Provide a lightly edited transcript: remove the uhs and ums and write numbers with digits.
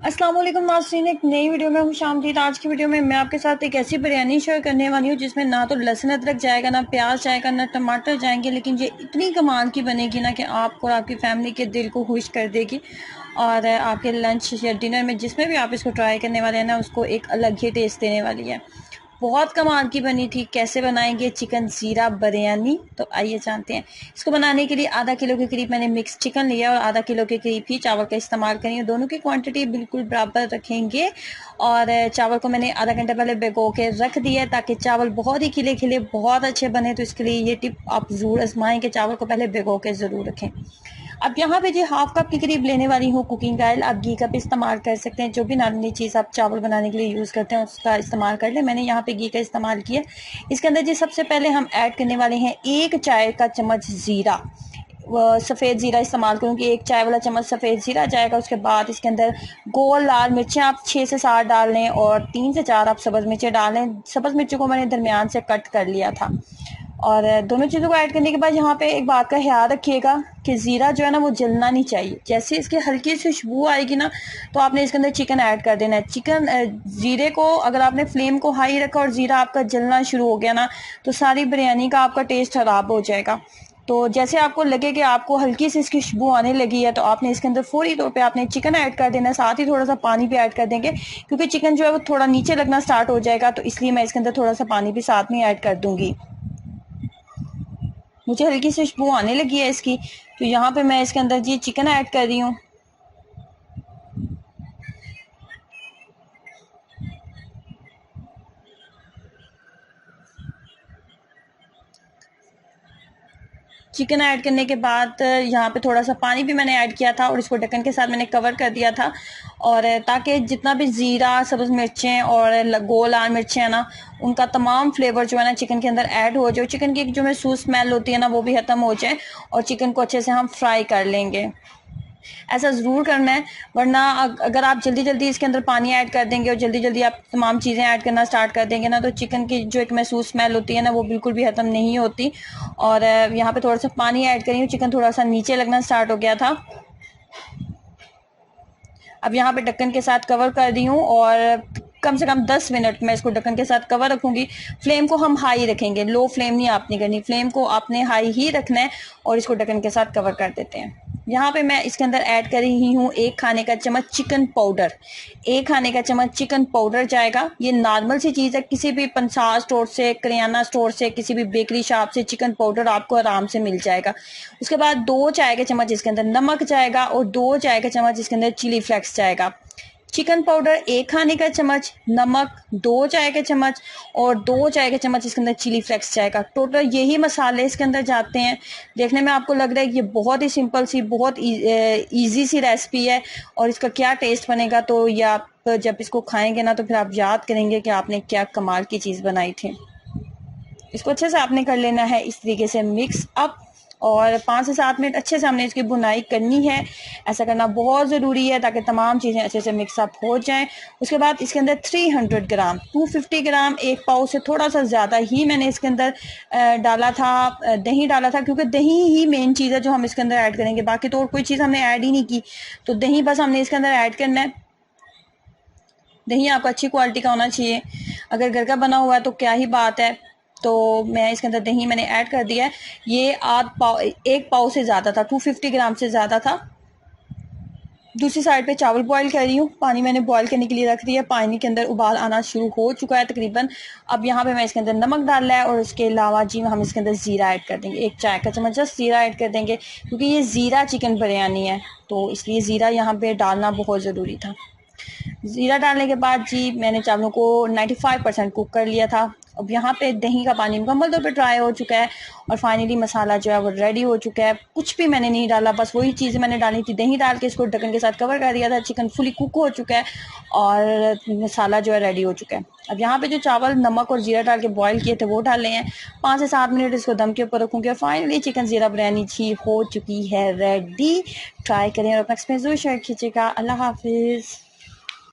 अस्सलाम वालेकुम नाज़रीन, एक नई वीडियो में खुशामदीद। आज की वीडियो में मैं आपके साथ एक ऐसी बिरयानी शेयर करने वाली हूँ जिसमें ना तो लहसुन अदरक जाएगा, ना प्याज जाएगा, ना टमाटर जाएंगे, लेकिन ये इतनी कमाल की बनेगी ना कि आपको और आपकी फैमिली के दिल को खुश कर देगी। और आपके लंच या डिनर में जिसमें भी आप इसको ट्राई करने वाले हैं ना, उसको एक अलग ही टेस्ट देने वाली है। बहुत कमाल की बनी थी। कैसे बनाएंगे चिकन ज़ीरा बिरयानी, तो आइए जानते हैं। इसको बनाने के लिए आधा किलो के करीब मैंने मिक्स चिकन लिया और आधा किलो के करीब ही चावल का इस्तेमाल करेंगे। दोनों की क्वांटिटी बिल्कुल बराबर रखेंगे। और चावल को मैंने आधा घंटा पहले भिगो के रख दिया ताकि चावल बहुत ही खिले खिले बहुत अच्छे बने। तो इसके लिए ये टिप आप ज़रूर आजमाएं कि चावल को पहले भिगो के ज़रूर रखें। अब यहाँ पे जो हाफ कप के करीब लेने वाली हूँ कुकिंग ऑयल। आप घी का भी इस्तेमाल कर सकते हैं, जो भी नॉर्मली चीज़ आप चावल बनाने के लिए यूज़ करते हैं उसका इस्तेमाल कर लें। मैंने यहाँ पे घी का इस्तेमाल किया। इसके अंदर जी सबसे पहले हम ऐड करने वाले हैं 1 चाय का चम्मच ज़ीरा। सफ़ेद ज़ीरा इस्तेमाल करूँगी, 1 चाय वाला चम्मच सफ़ेद ज़ीरा जाएगा। उसके बाद इसके अंदर गोल लाल मिर्चें आप 6 से 7 डाल लें और 3 से 4 आप सब्ज़ मिर्चें डाल लें। सब्ज़ मिर्चों को मैंने दरमियान से कट कर लिया था। और दोनों चीज़ों को ऐड करने के बाद यहाँ पे एक बात का ख्याल रखिएगा कि ज़ीरा जो है ना वो जलना नहीं चाहिए। जैसे इसकी हल्की सी खुशबू आएगी ना, तो आपने इसके अंदर चिकन ऐड कर देना है। चिकन ज़ीरे को अगर आपने फ्लेम को हाई रखा और ज़ीरा आपका जलना शुरू हो गया ना, तो सारी बिरयानी का आपका टेस्ट खराब हो जाएगा। तो जैसे आपको लगे कि आपको हल्की सी इसकी खुशबू आने लगी है, तो आपने इसके अंदर फौरी तौर पे आपने चिकन ऐड कर देना है। साथ ही थोड़ा सा पानी भी ऐड कर देंगे, क्योंकि चिकन जो है वो थोड़ा नीचे लगना स्टार्ट हो जाएगा, तो इसलिए मैं इसके अंदर थोड़ा सा पानी भी साथ में ऐड कर दूंगी। मुझे हल्की सी खुशबू आने लगी है इसकी, तो यहाँ पे मैं इसके अंदर जी चिकन ऐड कर रही हूँ। चिकन ऐड करने के बाद यहाँ पे थोड़ा सा पानी भी मैंने ऐड किया था और इसको ढक्कन के साथ मैंने कवर कर दिया था। और ताकि जितना भी ज़ीरा, सब्ज़ मिर्चें और गोल लाल मिर्चें हैं ना, उनका तमाम फ्लेवर जो है ना चिकन के अंदर ऐड हो जाए। चिकन की एक जो महसूस स्मेल होती है ना, वो भी ख़त्म हो जाए और चिकन को अच्छे से हम फ्राई कर लेंगे। ऐसा ज़रूर करना है, वरना अगर आप जल्दी जल्दी इसके अंदर पानी ऐड कर देंगे और जल्दी जल्दी आप तमाम चीज़ें ऐड करना स्टार्ट कर देंगे ना, तो चिकन की जो एक महसूस स्मेल होती है ना, वो बिल्कुल भी ख़त्म नहीं होती। और यहाँ पे थोड़ा सा पानी ऐड करी हूँ, चिकन थोड़ा सा नीचे लगना स्टार्ट हो गया था। अब यहाँ पे ढक्कन के साथ कवर कर दी हूँ और कम से कम 10 मिनट मैं इसको ढक्कन के साथ कवर रखूंगी। फ्लेम को हम हाई रखेंगे, लो फ्लेम नहीं आपने करनी, फ्लेम को आपने हाई ही रखना है। और इसको ढक्कन के साथ कवर कर देते हैं। यहाँ पे मैं इसके अंदर ऐड कर रही हूँ 1 खाने का चम्मच चिकन पाउडर। 1 खाने का चम्मच चिकन पाउडर जाएगा। ये नॉर्मल सी चीज़ है, किसी भी पंसार स्टोर से, करियाना स्टोर से, किसी भी बेकरी शॉप से चिकन पाउडर आपको आराम से मिल जाएगा। उसके बाद 2 चाय के चम्मच इसके अंदर नमक जाएगा और 2 चाय के चम्मच इसके अंदर चिली फ्लेक्स जाएगा। चिकन पाउडर 1 खाने का चम्मच, नमक 2 चाय के चम्मच और 2 चाय के चम्मच इसके अंदर चिली फ्लेक्स जाएगा। टोटल यही मसाले इसके अंदर जाते हैं। देखने में आपको लग रहा है कि ये बहुत ही सिंपल सी, बहुत ईजी सी रेसिपी है और इसका क्या टेस्ट बनेगा, तो ये आप जब इसको खाएंगे ना, तो फिर आप याद करेंगे कि आपने क्या कमाल की चीज़ बनाई थी। इसको अच्छे से आपने कर लेना है इस तरीके से मिक्स अप, और 5 से 7 मिनट अच्छे से हमने इसकी बुनाई करनी है। ऐसा करना बहुत ज़रूरी है ताकि तमाम चीज़ें अच्छे से मिक्सअप हो जाएं। उसके बाद इसके अंदर 300 ग्राम 250 ग्राम, 1 पाव से थोड़ा सा ज़्यादा ही मैंने इसके अंदर डाला था, दही डाला था, क्योंकि दही ही मेन चीज़ है जो हम इसके अंदर ऐड करेंगे। बाकी तो और कोई चीज़ हमने ऐड ही नहीं की, तो दही बस हमने इसके अंदर ऐड करना है। दही आपको अच्छी क्वालिटी का होना चाहिए, अगर घर का बना हुआ है तो क्या ही बात है। तो मैं इसके अंदर दही मैंने ऐड कर दिया है। ये 1 पाव से ज़्यादा था, 250 ग्राम से ज़्यादा था। दूसरी साइड पे चावल बॉईल कर रही हूँ। पानी मैंने बॉईल करने के लिए रख दिया। पानी के अंदर उबाल आना शुरू हो चुका है तकरीबन। अब यहाँ पे मैं इसके अंदर नमक डाला है और उसके अलावा जी हम इसके अंदर ज़ीरा ऐड कर देंगे। 1 चाय का चम्मच जस्ट ज़ीरा ऐड कर देंगे, क्योंकि ये ज़ीरा चिकन बिरयानी है, तो इसलिए ज़ीरा यहाँ पे डालना बहुत ज़रूरी था। ज़ीरा डालने के बाद जी मैंने चावलों को 95% कुक कर लिया था। अब यहाँ पे दही का पानी मुकम्मल तौर पे ड्राई हो चुका है और फाइनली मसाला जो है वो रेडी हो चुका है। कुछ भी मैंने नहीं डाला, बस वही चीज़ें मैंने डाली थी। दही डाल के इसको ढक्कन के साथ कवर कर दिया था। चिकन फुली कुक हो चुका है और मसाला जो है रेडी हो चुका है। अब यहाँ पे जो चावल नमक और जीरा डाल के बॉईल किए थे वो डाले हैं। 5 से 7 मिनट इसको दम के ऊपर रखूँगी और फाइनली चिकन ज़ीरा बिरयानी जी हो चुकी है रेडी। ट्राई करें और अपना एक्सपीरियंस जरूर शेयर कीजिएगा। अल्लाह हाफिज़।